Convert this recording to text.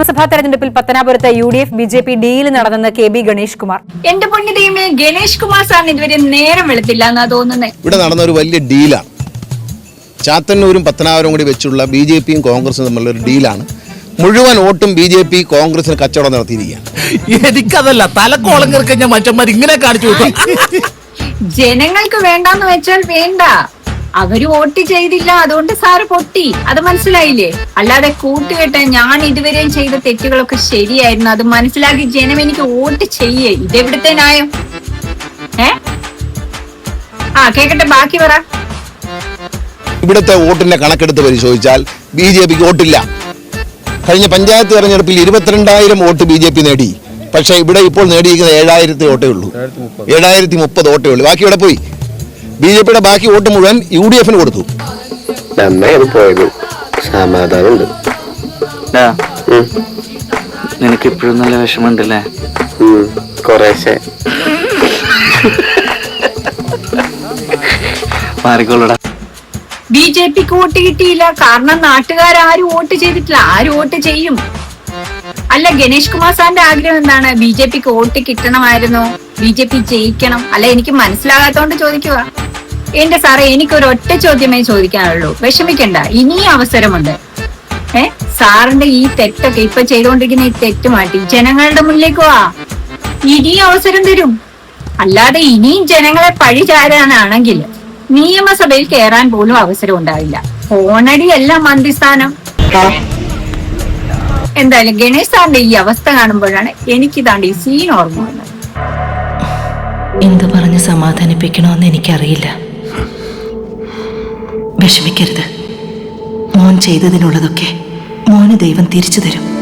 നിയമസഭാ തെരഞ്ഞെടുപ്പിൽ പത്തനാപുരത്ത് UDF BJP ഡീൽ നടന്നെന്ന് KB ഗണേഷ് കുമാർ. എന്റെ പൊന്നു ദൈവമേ, ഗണേഷ് കുമാർ സാറിന് ഇതുവരെ നേരം വെളുത്തില്ല എന്നാ തോന്നുന്നത്. ഇവിടെ നടന്ന ഒരു വലിയ ഡീലാണ്. ചാത്തന്നൂരും പത്തനാപുരം കൂടി വെച്ചുള്ള BJPയും കോൺഗ്രസും തമ്മിലുള്ള ഒരു ഡീലാണ്. മുഴുവൻ വോട്ടും BJP കോൺഗ്രസിന് കച്ചവടം നടത്തിയിരിക്കുകയാണ്. എനിക്കതല്ല, തലക്കോളം കിറക്കഞ്ഞ മറ്റന്മാർ ഇങ്ങനെ കാണിച്ചു. ജനങ്ങൾക്ക് വേണ്ടാന്ന് വെച്ചാൽ വേണ്ട, അവര് വോട്ട് ചെയ്തില്ല, അതുകൊണ്ട് സാറ് പൊട്ടി. അത് മനസ്സിലായില്ലേ? അല്ലാതെ കൂട്ടുകെട്ട് ഞാൻ ഇതുവരെയും ചെയ്ത തെറ്റുകളൊക്കെ ശരിയായിരുന്നു, അത് മനസ്സിലാക്കി ജനം എനിക്ക് വോട്ട് ചെയ്യേ. ഇതെവിടുത്തെ ന്യായം? കേക്കട്ടെ, ബാക്കി പറ. ഇവിടുത്തെ വോട്ടിന്റെ കണക്കെടുത്ത് പരിശോധിച്ചാൽ BJPക്ക് വോട്ടില്ല. കഴിഞ്ഞ പഞ്ചായത്ത് തെരഞ്ഞെടുപ്പിൽ 22,000 വോട്ട് BJP നേടി. പക്ഷേ ഇവിടെ ഇപ്പോൾ നേടിയിരിക്കുന്നത് 7,000 വോട്ടേ ഉള്ളൂ. 7,030 വോട്ടേ ഉള്ളൂ. ബാക്കി ഇവിടെ പോയി. BJPയുടെ ബാക്കി വോട്ട് മുഴുവൻ UDFന് കൊടുത്തു. സമാധാനമുണ്ട്. നിനക്ക് ഇപ്പോഴും നല്ല വിഷമമുണ്ടല്ലേ? കുറേശ്ശെ. മാറിക്കോളൂടാ. BJPക്ക് വോട്ട് കിട്ടിയില്ല, കാരണം നാട്ടുകാരും വോട്ട് ചെയ്തിട്ടില്ല. ആര് വോട്ട് ചെയ്യും? അല്ല, ഗണേഷ് കുമാർ സാറിന്റെ ആഗ്രഹം എന്താണ്? BJPക്ക് വോട്ട് കിട്ടണമായിരുന്നു, BJP ജയിക്കണം. അല്ല, എനിക്ക് മനസ്സിലാകാത്തോണ്ട് ചോദിക്കുക. എന്റെ സാറേ, എനിക്കൊരു ഒറ്റ ചോദ്യമേ ചോദിക്കാനുള്ളൂ. വിഷമിക്കണ്ട, ഇനി അവസരമുണ്ട്. സാറിന്റെ ഈ തെറ്റൊക്കെ, ഇപ്പൊ ചെയ്തുകൊണ്ടിരിക്കുന്ന ഈ തെറ്റ് മാറ്റി ജനങ്ങളുടെ മുന്നിലേക്ക് വാ. ഇനി അവസരം തരും. അല്ലാതെ ഇനിയും ജനങ്ങളെ പഴി ചാരാനാണെങ്കിൽ നിയമസഭയിൽ കയറാൻ പോലും അവസരം ഉണ്ടാവില്ല. ഫോണടിയല്ല മന്ത്രിസ്ഥാനം. എന്തായാലും ഗണേഷ് സാറിന്റെ ഈ അവസ്ഥ കാണുമ്പോഴാണ് എനിക്കിതാണ്ട് ഈ സീൻ ഓർമ്മ വന്നത്. എന്ത് പറഞ്ഞ് സമാധാനിപ്പിക്കണമെന്ന് എനിക്കറിയില്ല. വിഷമിക്കരുത്. മോൻ ചെയ്തതിനുള്ളതൊക്കെ മോന് ദൈവം തിരിച്ചു തരും.